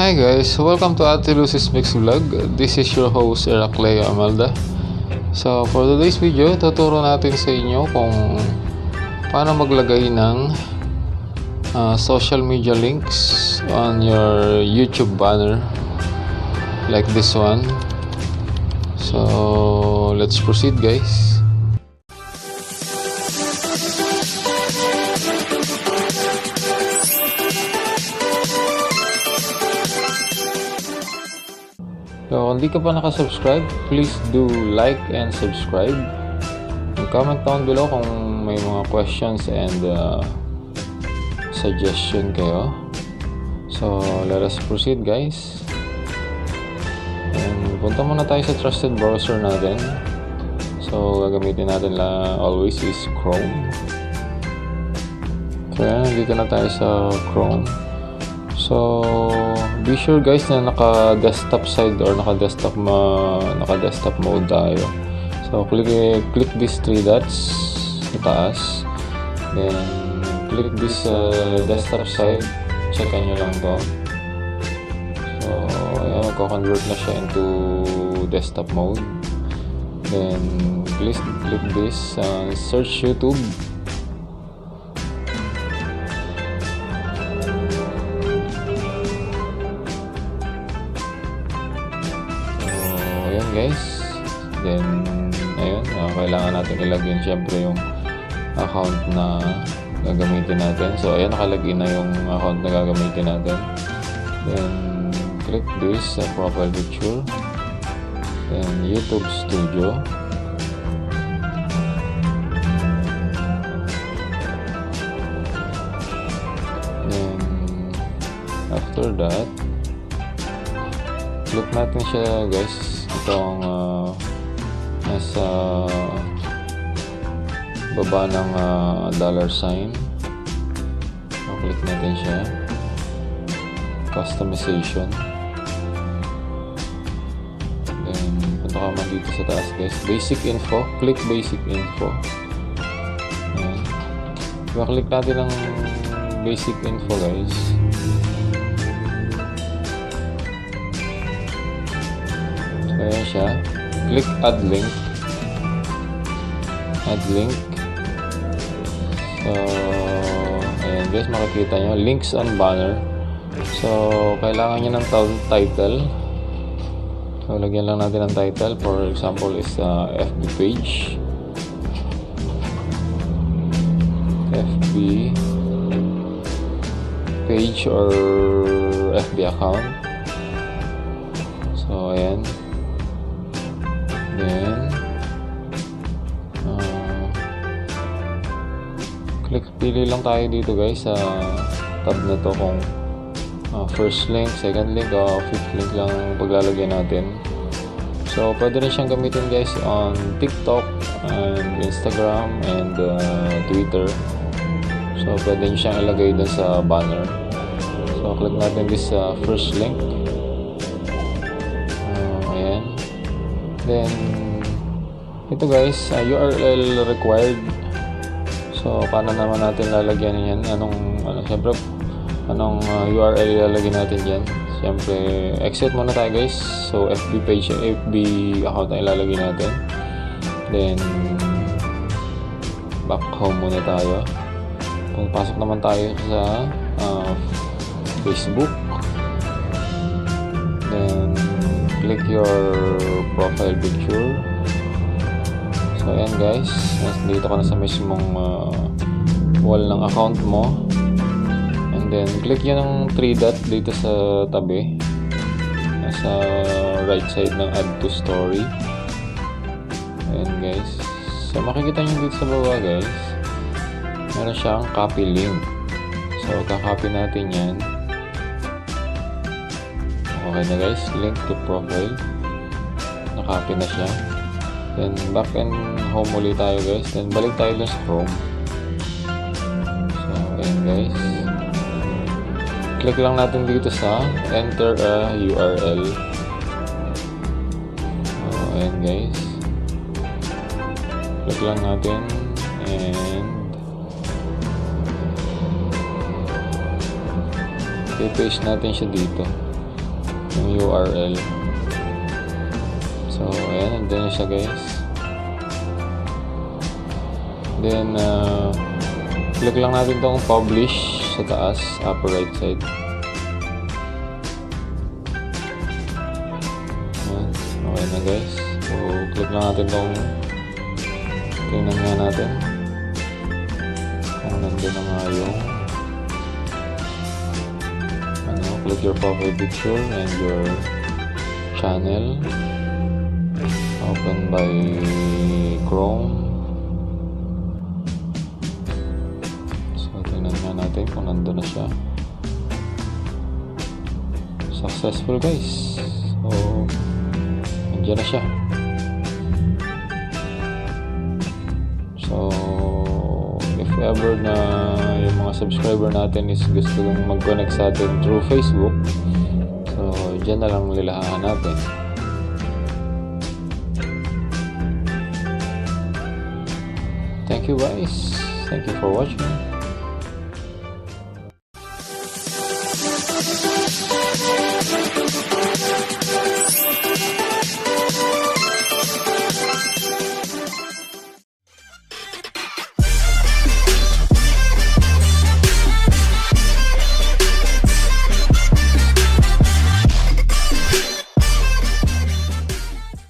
Hi guys, welcome to Ate Lucy's Mix Vlog. This is your host Heraclea Amalda. So for today's video, tuturo natin sa inyo kung paano maglagay ng social media links on your YouTube banner like this one. So let's proceed guys. So, kung di ka pa nakasubscribe, please do like and subscribe. And comment down below kung may mga questions and suggestion kayo. So, let us proceed guys. And punta muna tayo sa trusted browser natin. So, gagamitin natin always is Chrome. So, yan, dito na tayo sa Chrome. So, be sure guys na naka-desktop side or naka-desktop mode tayo. So, click these three dots sa taas. Then, click this desktop side. Checkan nyo lang to. So, ayan, magko-convert na siya into desktop mode. Then, click this search YouTube. Guys, then ayun, kailangan natin ilagin syempre yung account na gagamitin natin. So ayan, nakalagin na yung account na gagamitin natin. Then click this profile picture, then YouTube Studio. Then after that, click natin siya guys, itong nasa baba ng $sign. So, click natin siya, customization. Then punta ka man dito sa taas guys, basic info, click basic info. Ayan, click natin ng basic info guys. Ayan siya. Click add link. So, ayan guys, makikita nyo. Links on banner. So, kailangan nyo ng title. So, lagyan lang natin ng title. For example, is FB page. FB page or FB account. So, ayan. Then pili lang tayo dito guys sa tab na to kung first link, second link o fifth link lang paglalagyan natin. So pwede rin siyang gamitin guys on TikTok and Instagram and Twitter. So pwede nyo siyang ilagay dun sa banner. So click natin this first link. Ayan. Then ito guys, URL required. So paano naman natin lalagyan yan? Siyempre anong URL ilalagay natin diyan? Siyempre exit muna tayo guys. So FB page, FB account na ilalagay natin. Then back home muna tayo. Kung pasok naman tayo sa Facebook. Then click your profile picture. So ayan guys, dito ka na sa mismong wall ng account mo. And then click yun ng 3 dot dito sa tabi, nasa right side ng add to story. Ayan guys, so makikita nyo dito sa baba guys, meron siyang copy link. So kakopy natin yan. Okay na guys, link to profile, nakopy na siya. Then back and home ulit tayo guys. Then balik tayo dun sa Chrome. So ayan guys, click lang natin dito sa enter a URL. So ayan guys, click lang natin and i-paste natin siya dito. yung URL. So ayan, nandun na siya guys. Then click lang natin tong publish sa taas, upper right side. Ayan, okay na guys. So click lang natin tong, tingnan nga natin kung nandun na nga yung click your profile picture and your channel, open by Chrome. So tingnan nga natin kung nandun na siya. Successful guys. So nandiyan na siya. So if ever na yung mga subscriber natin is gusto kong mag-connect sa atin through Facebook, so dyan na lang nila hahanapin. Thank you guys. Thank you for watching.